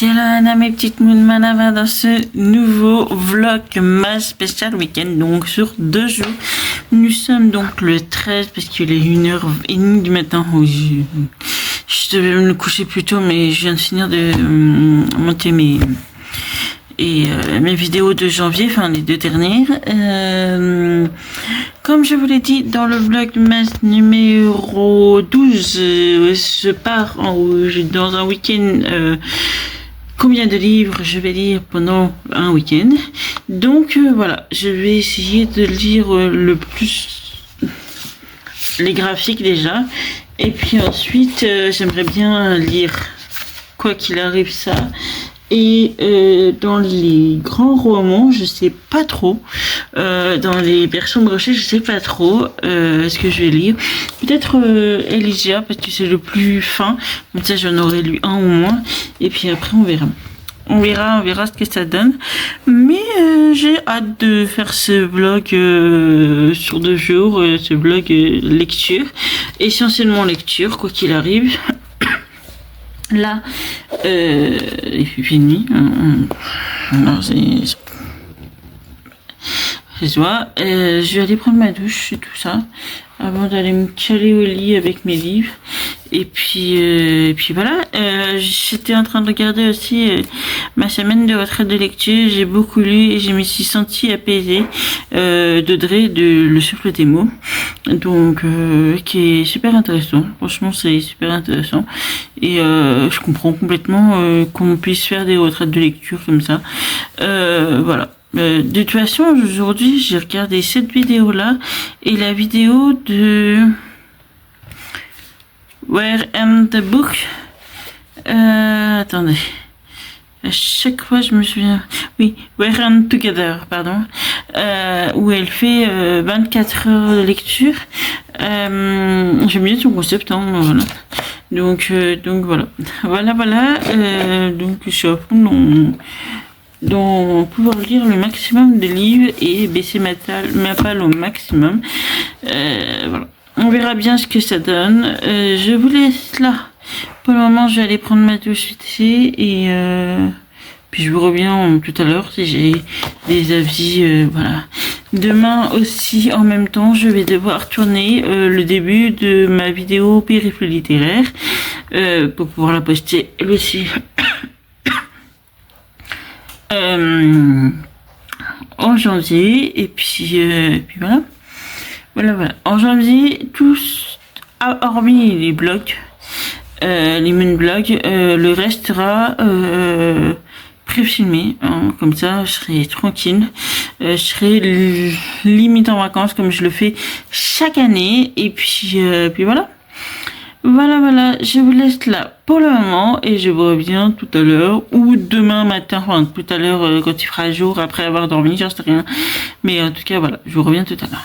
Shalom mes petites Moonmanava dans ce nouveau vlog masse spécial week-end, donc sur 2 jours. Nous sommes donc le 13 parce qu'il est 1h30 du matin. Je devais me coucher plus tôt, mais je viens de finir de monter mes vidéos de janvier, enfin les 2 dernières. Comme je vous l'ai dit dans le vlog masse numéro 12, je pars dans un week-end. Combien de livres je vais lire pendant un week-end. Donc voilà, je vais essayer de lire le plus les graphiques déjà. Et puis ensuite, j'aimerais bien lire quoi qu'il arrive ça. Et dans les grands romans, je sais pas trop. Dans les versions brochées, je sais pas trop ce que je vais lire. Peut-être Elysia, parce que c'est le plus fin. Comme ça, j'en aurais lu un au moins. Et puis après, on verra. On verra ce que ça donne. Mais j'ai hâte de faire ce vlog sur 2 jours. Ce vlog lecture. Essentiellement lecture, quoi qu'il arrive. Là, c'est fini. Non, c'est ça. Je vais aller prendre ma douche et tout ça avant d'aller me caler au lit avec mes livres. Et puis voilà. J'étais en train de regarder aussi ma semaine de retraite de lecture. J'ai beaucoup lu et je me suis sentie apaisée d'Audrey de Le Souffle des mots. Donc qui est super intéressant. Franchement, c'est super intéressant. Et je comprends complètement qu'on puisse faire des retraites de lecture comme ça. Voilà. De toute façon, aujourd'hui, j'ai regardé cette vidéo-là et la vidéo de Where Am the Book. Attendez. À chaque fois, je me souviens. Oui, Where Am Together, pardon. Où elle fait 24 heures de lecture. J'aime bien son concept, hein, voilà. Donc voilà. Voilà. Donc je suis à fond dans pouvoir lire le maximum de livres et baisser ma palle au maximum. Voilà. On verra bien ce que ça donne. Je vous laisse là. Pour le moment, je vais aller prendre ma douche vite fait et puis je vous reviens tout à l'heure si j'ai des avis. Voilà. Demain aussi, en même temps, je vais devoir tourner le début de ma vidéo périple littéraire pour pouvoir la poster elle aussi. En janvier et puis voilà. En janvier, tous hormis les blogs, les main blogs, le reste sera pré-filmé, hein, comme ça je serai tranquille, je serai limite en vacances comme je le fais chaque année et puis voilà. Voilà, je vous laisse là pour le moment et je vous reviens tout à l'heure ou demain matin, enfin tout à l'heure quand il fera jour après avoir dormi, j'en sais rien. Mais en tout cas, voilà, je vous reviens tout à l'heure.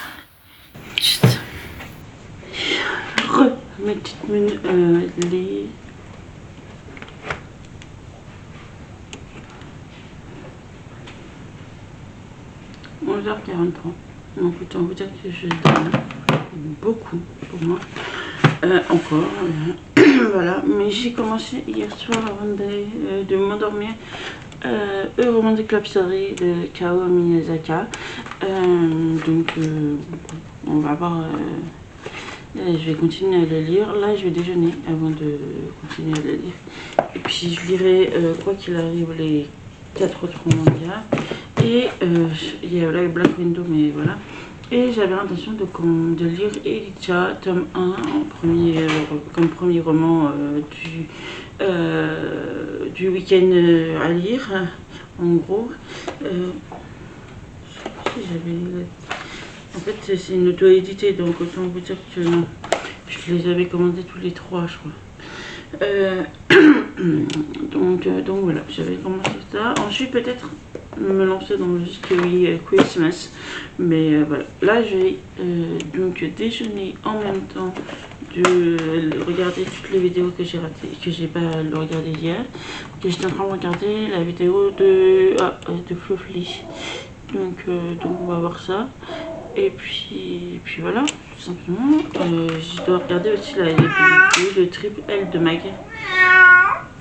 Mes petites les... « 11h43. Donc autant vous dire que je donne beaucoup pour moi. Encore, voilà, mais j'ai commencé hier soir avant de m'endormir le roman de Club Story de Kao Miyazaki. Donc on va voir, je vais continuer à le lire. Là je vais déjeuner avant de continuer à le lire et puis je lirai quoi qu'il arrive les 4 autres mangas et il y a là Black Window, mais voilà. Et j'avais l'intention de lire Elysia, tome 1, comme premier roman du week-end à lire, en gros. Je sais pas si j'avais... En fait, c'est une auto-édité, donc autant vous dire que non. Je les avais commandés tous les 3, je crois. Donc voilà, j'avais commencé ça. Ensuite, peut-être me lancer dans le Just Christmas, mais voilà. Là je vais donc déjeuner en même temps de regarder toutes les vidéos que j'ai ratées, que j'ai pas regardé hier, que j'étais en train de regarder la vidéo de Fluffy, donc on va voir ça et puis voilà, tout simplement. Je dois regarder aussi la vidéo de Triple L de Mag.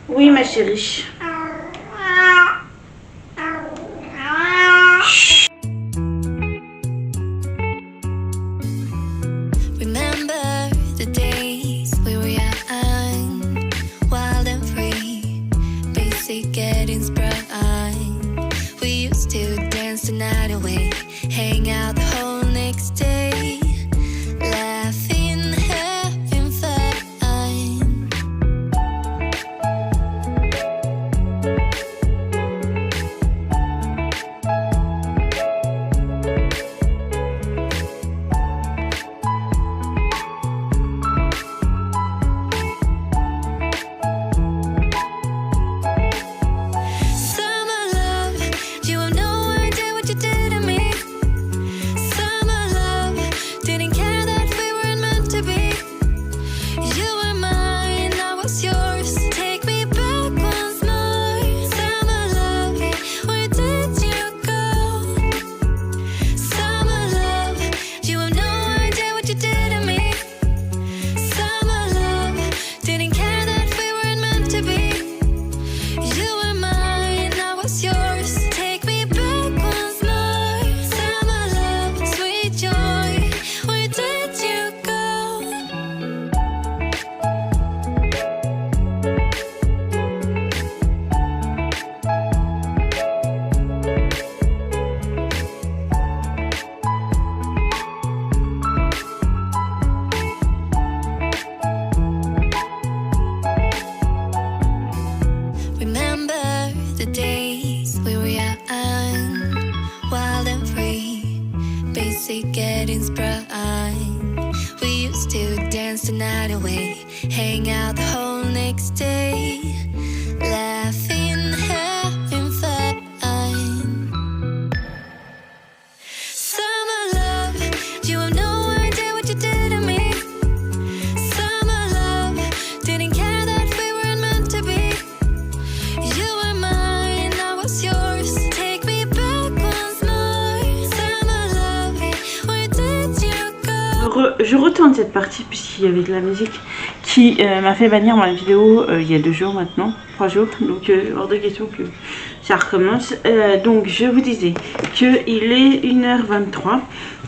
Oui ma chérie. getting bright. We used to dance the night away, hang out the whole next day, laughing, having fun. Summer love, you have no idea what you did to me. Summer love, didn't care that we weren't meant to be. You were mine, I was yours. Take me back once more. Summer love, where did you go? Summer love, you have no idea what you did to me. Summer love, didn't care that we weren't meant to be. You were mine, I was yours. Take me back once more. Summer love, sweet joy, where did you go? Remember the days we were young, wild and free, basic getting sprung. We used to dance the night away, hang out the whole next day, laughing, having fun. Summer love, you have no idea what you did to me. Summer love, didn't care that we weren't meant to be. You were mine, I was yours. Take me back once more. Summer love, where did you go? Je retourne cette partie puisqu'il y avait de la musique qui m'a fait bannir ma vidéo il y a 2 jours maintenant, 3 jours, donc hors de question que ça recommence. Donc je vous disais qu'il est 1h23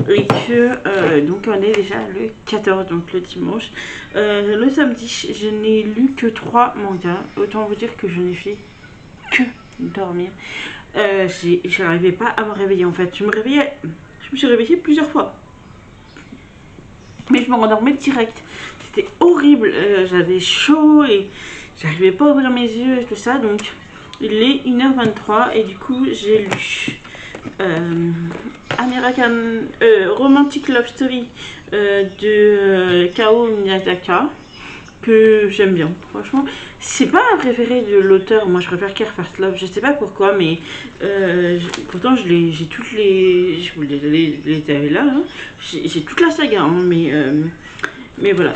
et que donc on est déjà le 14, donc le dimanche. Le samedi, je n'ai lu que 3 mangas, autant vous dire que je n'ai fait que dormir. Je n'arrivais pas à me réveiller en fait, je me suis réveillée plusieurs fois. Mais je me rendormais direct. C'était horrible. J'avais chaud et j'arrivais pas à ouvrir mes yeux et tout ça. Donc il est 1h23 et du coup j'ai lu Romantic Love Story de Kao Miyazaki, que j'aime bien. Franchement, c'est pas ma préférée de l'auteur. Moi je préfère Care First Love. Je sais pas pourquoi, mais pourtant j'ai toutes les. Je vous les avais là. Hein. J'ai toute la saga, hein, mais voilà.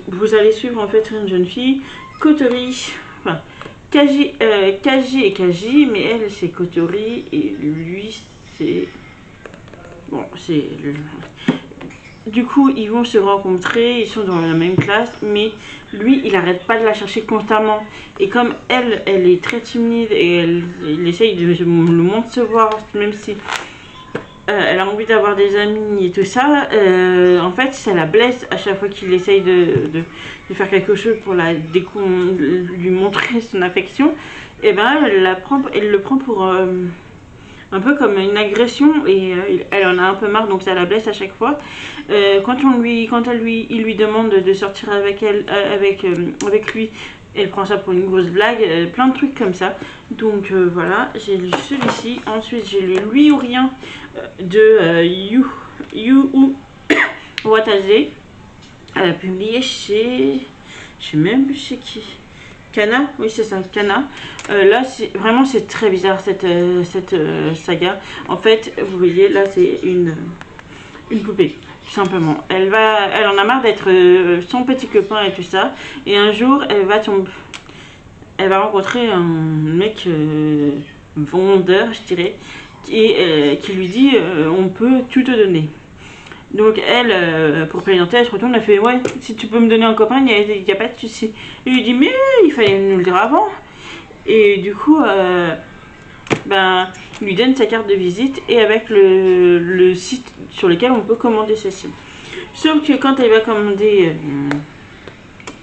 Vous allez suivre en fait une jeune fille, Kotori. Enfin, Kaji et Kaji, mais elle c'est Kotori et lui c'est. Bon, c'est. Du coup, ils vont se rencontrer, ils sont dans la même classe, mais lui, il arrête pas de la chercher constamment. Et comme elle est très timide et elle essaye de le montrer se voir, même si elle a envie d'avoir des amis et tout ça, en fait, ça la blesse à chaque fois qu'il essaye de faire quelque chose pour lui montrer son affection. Et ben, elle le prend pour un peu comme une agression et elle en a un peu marre, donc ça la blesse à chaque fois. Quand il lui demande de sortir avec lui, elle prend ça pour une grosse blague, plein de trucs comme ça. Donc voilà, j'ai lu celui-ci. Ensuite j'ai lu Lui ou Rien de Yu Watase, publié chez, je sais même plus chez qui. Kana, oui c'est ça, Kana. Là c'est très bizarre cette saga. En fait, vous voyez là c'est une poupée, tout simplement. Elle en a marre d'être son petit copain et tout ça. Et un jour elle va rencontrer un mec vendeur, je dirais, qui lui dit on peut tout te donner. Donc elle, pour plaisanter, elle se retourne, elle fait ouais, si tu peux me donner un copain, il n'y a pas de souci. Il lui dit mais il fallait nous le dire avant. Et du coup, il lui donne sa carte de visite et avec le site sur lequel on peut commander ceci. Sauf que quand elle va commander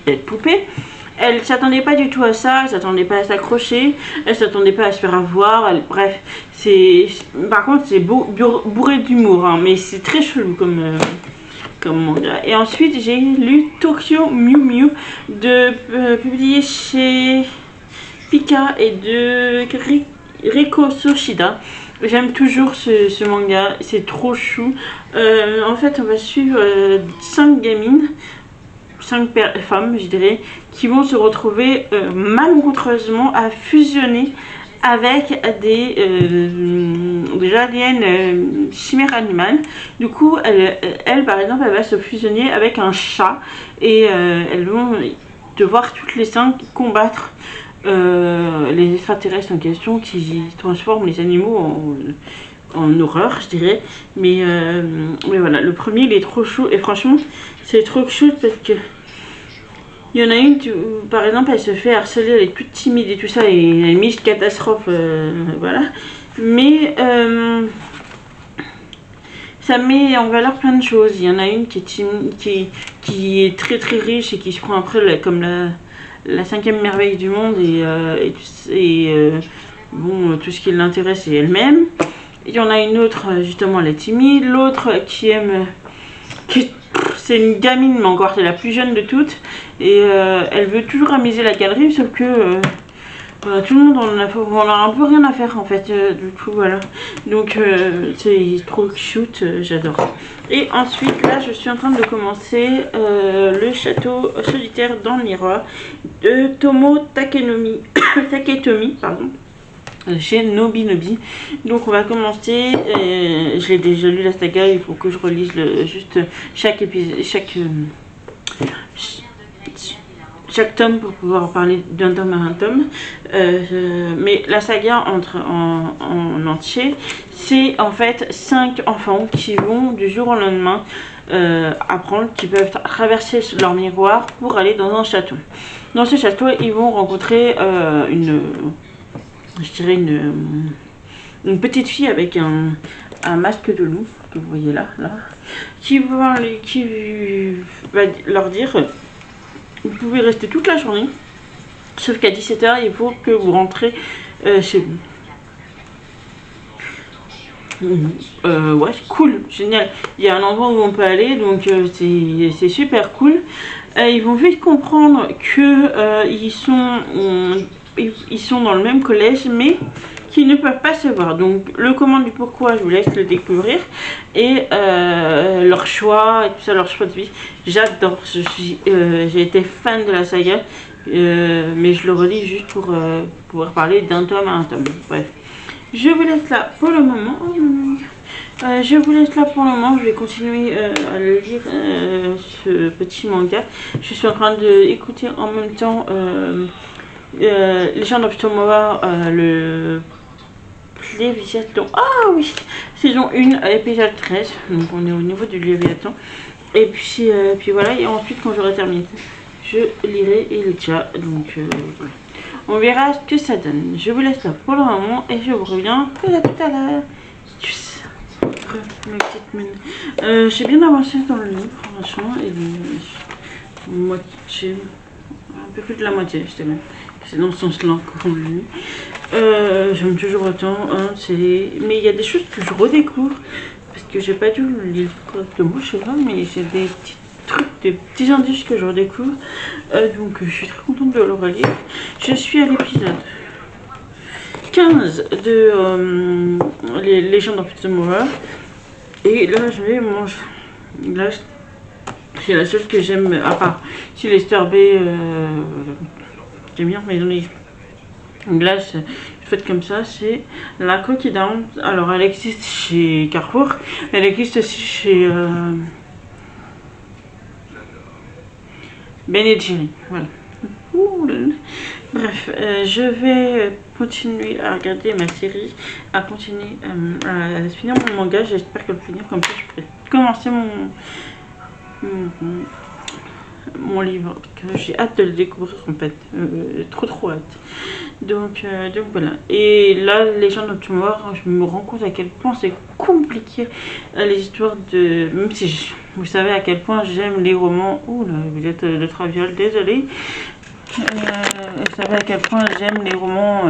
cette poupée, Elle s'attendait pas du tout à ça, elle s'attendait pas à s'accrocher, elle s'attendait pas à se faire avoir, bref, par contre c'est bourré d'humour, hein, mais c'est très chelou comme manga. Et ensuite j'ai lu Tokyo Mew Mew publié chez Pika et de Riko Soshida. J'aime toujours ce manga, c'est trop chou. En fait, on va suivre 5 gamines, 5 femmes, je dirais, qui vont se retrouver malencontreusement à fusionner avec des aliens chimères animales. Du coup, elle, par exemple, elle va se fusionner avec un chat et elles vont devoir toutes les 5 combattre les extraterrestres en question qui transforment les animaux en horreur, je dirais. Mais voilà, le premier il est trop chaud et franchement c'est trop chaud parce que il y en a une où, par exemple, elle se fait harceler, elle est toute timide et tout ça, et elle est mise catastrophe, voilà. Mais ça met en valeur plein de choses. Il y en a une qui est timide, qui est très très riche et qui se prend après comme la 5e merveille du monde bon, tout ce qui l'intéresse c'est elle-même. Il y en a une autre, justement, elle est timide. L'autre qui aime... c'est une gamine, mais encore c'est la plus jeune de toutes. Et elle veut toujours amuser la galerie, sauf que tout le monde on a un peu rien à faire en fait. Du coup, voilà. Donc c'est trop cute, j'adore. Et ensuite, là, je suis en train de commencer le château solitaire dans le miroir de Tomo Taketomi, pardon. Chez Nobi Nobi. Donc on va commencer. Je l'ai déjà lu la saga, il faut que je relise juste chaque épisode, chaque tome pour pouvoir parler d'un tome à un tome. Mais la saga en entier, c'est en fait 5 enfants qui vont du jour au lendemain apprendre qu'ils peuvent traverser leur miroir pour aller dans un château. Dans ce château, ils vont rencontrer je dirais une petite fille avec un masque de loup que vous voyez là, qui va leur dire vous pouvez rester toute la journée, sauf qu'à 17h il faut que vous rentrez chez vous. Ouais, c'est cool, génial. Il y a un endroit où on peut aller, donc c'est super cool. Ils vont vite comprendre que ils sont dans le même collège, mais qui ne peuvent pas se voir. Donc le comment du pourquoi, je vous laisse le découvrir. Et leur choix, et tout ça, leur choix de vie. J'adore, j'ai été fan de la saga, mais je le relis juste pour pouvoir parler d'un tome à un tome. Bref, je vous laisse là pour le moment. Je vais continuer à lire ce petit manga. Je suis en train d'écouter en même temps Legend of Tomorrow, le Léviathan. Ah oui, saison 1, épisode 13. Donc on est au niveau du Léviathan. Et puis voilà, et ensuite quand j'aurai terminé, je lirai Elijah. Donc voilà. On verra ce que ça donne. Je vous laisse là pour le moment et je vous reviens tout à l'heure. J'ai bien avancé dans le livre, franchement, et moitié, un peu plus de la moitié, je dirais. C'est dans ce sens-là qu'on le lit. J'aime toujours autant, hein, mais il y a des choses que je redécouvre parce que j'ai pas dû le lire correctement, je sais pas, mais j'ai des petits trucs, des petits indices que je redécouvre. Donc je suis très contente de le relire. Je suis à l'épisode 15 de les Legend of Tomorrow. Et là, je vais manger. Là, c'est la seule que j'aime, à part si les Sterbé, j'aime bien, mais dans les glaces faites comme ça, c'est la coquille d'Inde. Alors, elle existe chez Carrefour, elle existe aussi chez Ben & Jerry. Voilà. Ouh, bref, je vais continuer à regarder ma série, à continuer à finir mon manga. J'espère que le finir comme ça, je pourrai commencer mon livre, que j'ai hâte de le découvrir en fait, trop hâte. Donc voilà. Et là, les gens de Tomorrow, je me rends compte à quel point c'est compliqué les histoires de. Même si vous savez à quel point j'aime les romans. Ouh là, vous êtes de Traviole, désolé. Vous savez à quel point j'aime les romans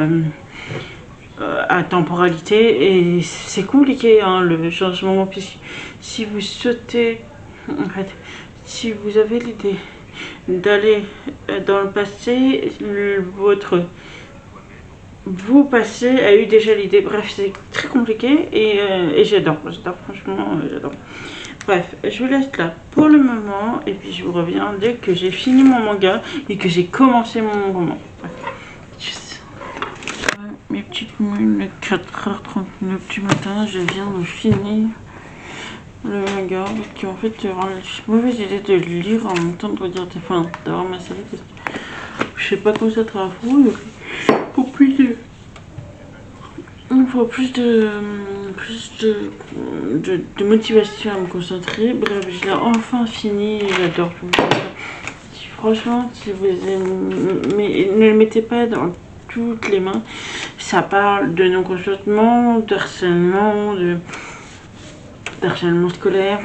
à temporalité, et c'est compliqué hein, le changement, puisque si vous sautez, en fait, si vous avez l'idée d'aller dans le passé, vous passé a eu déjà l'idée. Bref, c'est très compliqué et j'adore, franchement, j'adore. Bref, je vous laisse là pour le moment et puis je vous reviens dès que j'ai fini mon manga et que j'ai commencé mon roman. Bref. Mes petites moules, 4h39 du matin, je viens de finir le manga qui en fait j'ai mauvaise idée de le lire en même temps de regarder, enfin d'avoir ma série parce que je sais pas comment ça travaille pour plus de motivation à me concentrer. Bref, je l'ai enfin fini, j'adore tout ça. Franchement, si vous aimez, ne le mettez pas dans toutes les mains. Ça parle de non-consentement, d'harcèlement, d'harcèlement scolaire,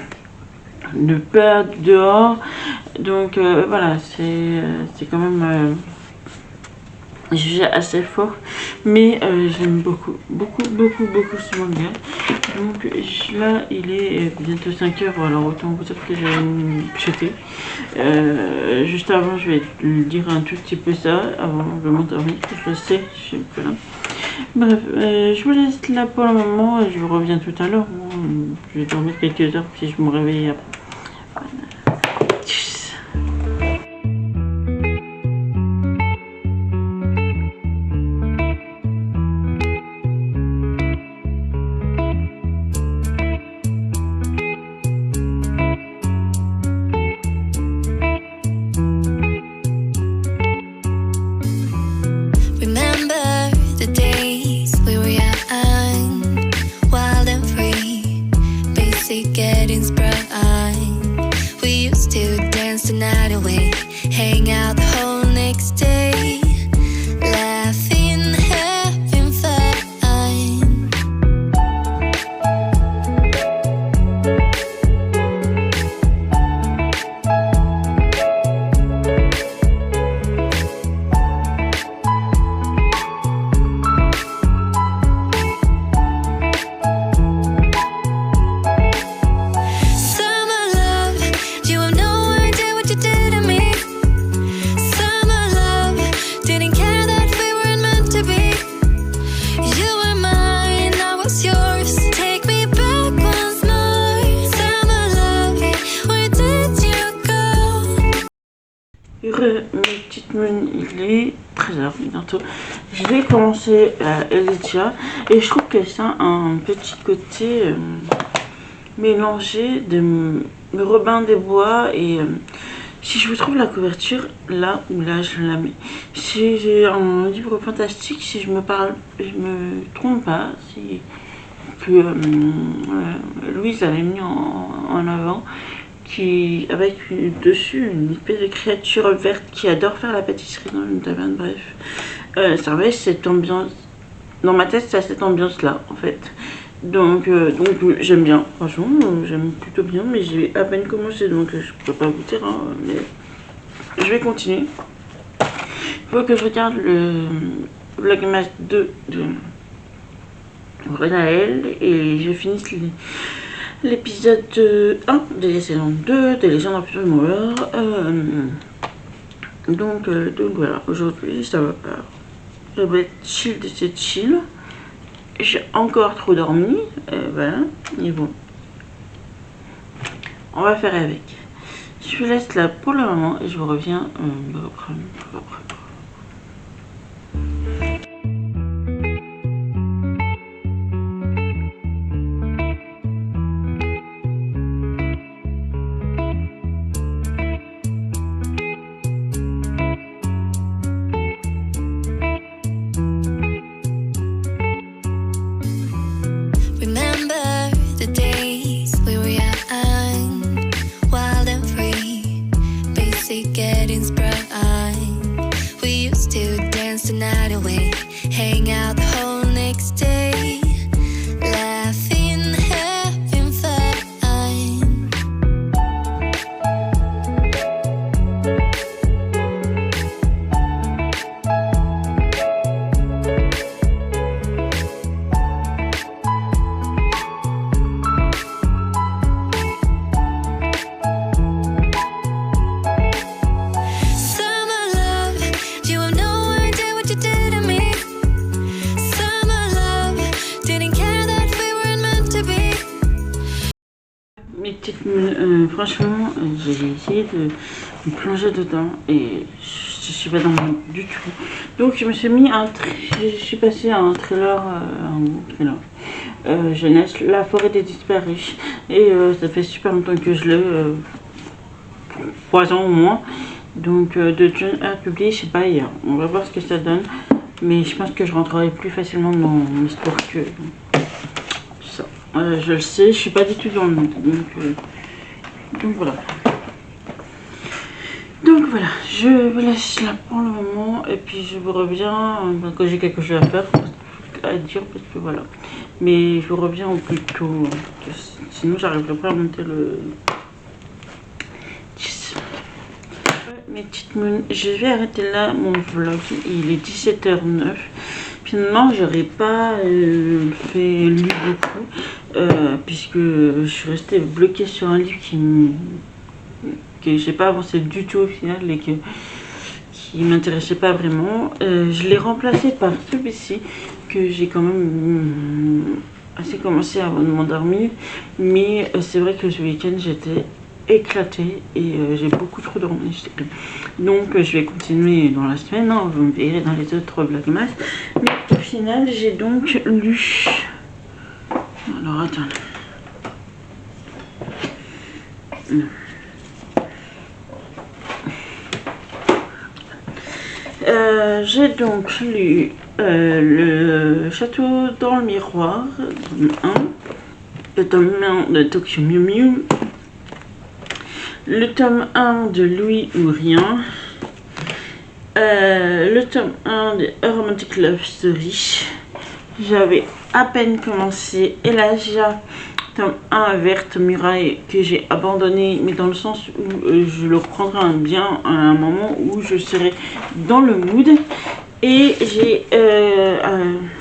de peur dehors. Donc voilà, c'est quand même jugé assez fort, mais j'aime beaucoup ce manga. Donc là il est bientôt 5h, alors autant vous dire que j'ai chuté. Juste avant je vais dire un tout petit peu ça avant de m'endormir, je sais, je suis un peu là. Bref, je vous laisse là pour le moment et je vous reviens tout à l'heure. Je vais dormir quelques heures puis je me réveille après. Remember the days we were young, wild and free, basic getting sprung. We used to dance the night away, hang out the whole next day, laughing, having fun. Summer love, you have no idea what you did to me. Summer love, didn't care that we weren't meant to be. You were mine, I was yours. Take me back once more. Summer love, where did you go? Mes petites munes, il est 13h bientôt. Je vais commencer Elitia et je trouve que ça a un petit côté mélangé de Robin des Bois et si je vous trouve la couverture là ou là je la mets. C'est un livre fantastique si je me trompe pas, si que Louise avait mis en avant, qui avec dessus une espèce de créature verte qui adore faire la pâtisserie dans une taverne. Bref, ça avait cette ambiance dans ma tête, c'est cette ambiance là en fait. Donc j'aime bien, franchement j'aime plutôt bien, mais j'ai à peine commencé donc je peux pas vous dire hein, mais je vais continuer. Il faut que je regarde le Vlogmas 2 de Renaël et je finisse l'épisode 1 de la saison 2 de Legend of Tomorrow. Donc voilà, aujourd'hui ça va pas. Ça va être chill de cette chill. J'ai encore trop dormi, voilà, mais bon. On va faire avec. Je vous laisse là pour le moment et je vous reviens après. Remember the days we were young, wild and free, basic getting sprung. We used to dance the night away, hang out the whole next day, laughing, having fun. petite franchement, j'ai essayé de me plonger dedans et je suis pas dans le mood du tout. Donc je me suis mis je suis passée à un trailer, jeunesse, La forêt des disparus. Et ça fait super longtemps que je l'ai, 3 ans au moins. Donc de John Hurt publié, je sais pas, hier. On va voir ce que ça donne. Mais je pense que je rentrerai plus facilement dans l'histoire que ça. Je le sais, je suis pas du tout dans le monde. Donc voilà. Donc voilà, je vous laisse là pour le moment. Et puis je vous reviens quand j'ai quelque chose à faire, à dire, parce que voilà. Mais je vous reviens au plus tôt. Sinon j'arriverai pas à monter le 10. Mes petites moons, je vais arrêter là mon vlog, il est 17h09. Finalement j'aurais pas lu beaucoup puisque je suis restée bloquée sur un livre que j'ai pas avancé du tout au final et qui m'intéressait pas vraiment. Je l'ai remplacé par celui-ci que j'ai quand même assez commencé avant de m'endormir, mais c'est vrai que ce week-end j'étais éclatée et j'ai beaucoup trop dormi. Donc je vais continuer dans la semaine, hein, vous me verrez dans les autres vlogmas. Mais au final j'ai donc lu, alors attends, j'ai donc lu Le Château dans le Miroir, tome 1, le tome 1 de Tokyo Mew Mew, le tome 1 de Louis ou Rien, le tome 1 de A Romantic Love Story. J'avais à peine commencé Elijah, tome 1 Verte Muraille, que j'ai abandonné, mais dans le sens où je le reprendrai bien à un moment où je serai dans le mood. Et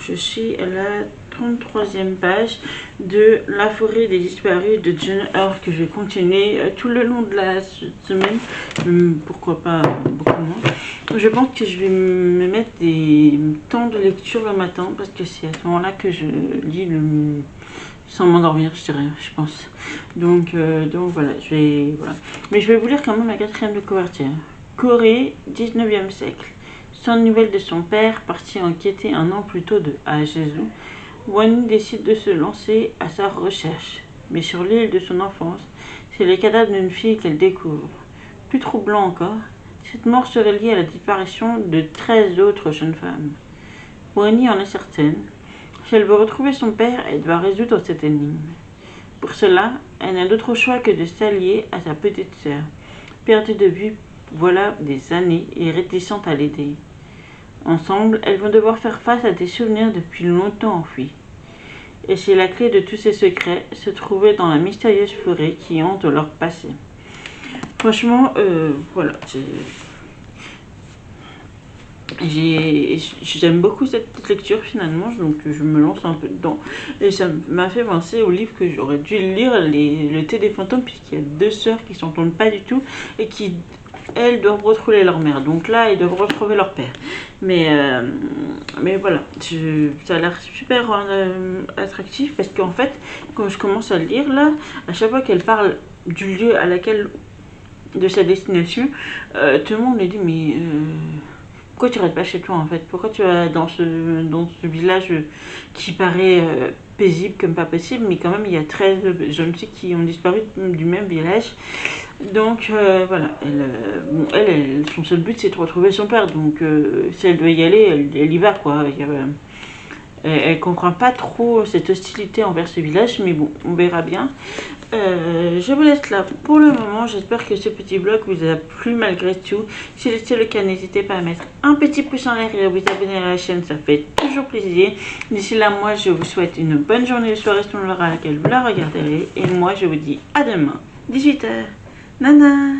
je suis à la 33e page de La forêt des disparus de John Hurt, que je vais continuer tout le long de la semaine, pourquoi pas beaucoup moins. Je pense que je vais me mettre des temps de lecture le matin, parce que c'est à ce moment là que je lis sans m'endormir, je dirais, je pense. Donc voilà, voilà. Mais je vais vous lire quand même la 4e de couverture. Corée, 19e siècle. Sans nouvelles de son père, parti enquêter un an plus tôt à Jeju, Wani décide de se lancer à sa recherche. Mais sur l'île de son enfance, c'est le cadavre d'une fille qu'elle découvre. Plus troublant encore, cette mort serait liée à la disparition de 13 autres jeunes femmes. Wani en est certaine. Si elle veut retrouver son père, elle doit résoudre cette énigme. Pour cela, elle n'a d'autre choix que de s'allier à sa petite sœur, perdue de vue voilà des années et réticente à l'aider. Ensemble, elles vont devoir faire face à des souvenirs depuis longtemps enfouis. Et si la clé de tous ces secrets se trouvait dans la mystérieuse forêt qui hante leur passé. Franchement, voilà. J'aime beaucoup cette petite lecture finalement, donc je me lance un peu dedans. Et ça m'a fait penser au livre que j'aurais dû lire, Le thé des fantômes, puisqu'il y a 2 sœurs qui s'entendent pas du tout et qui, elles, doivent retrouver leur mère. Donc là, elles doivent retrouver leur père. Mais voilà, ça a l'air super attractif, parce qu'en fait, quand je commence à le lire là, à chaque fois qu'elle parle du lieu de sa destination, tout le monde me dit mais pourquoi tu restes pas chez toi en fait? Pourquoi tu vas dans ce village qui paraît paisible comme pas possible, mais quand même il y a 13 jeunes filles qui ont disparu du même village. Donc voilà, son seul but c'est de retrouver son père, donc si elle doit y aller, elle y va quoi. Elle comprend pas trop cette hostilité envers ce village, mais bon, on verra bien. Je vous laisse là pour le moment. J'espère que ce petit vlog vous a plu malgré tout. Si c'est le cas, n'hésitez pas à mettre un petit pouce en l'air et à vous abonner à la chaîne, ça fait toujours plaisir. D'ici là, moi je vous souhaite une bonne journée de soirée selon l'heure à laquelle vous la regarderez. Et moi je vous dis à demain, 18h. Nana.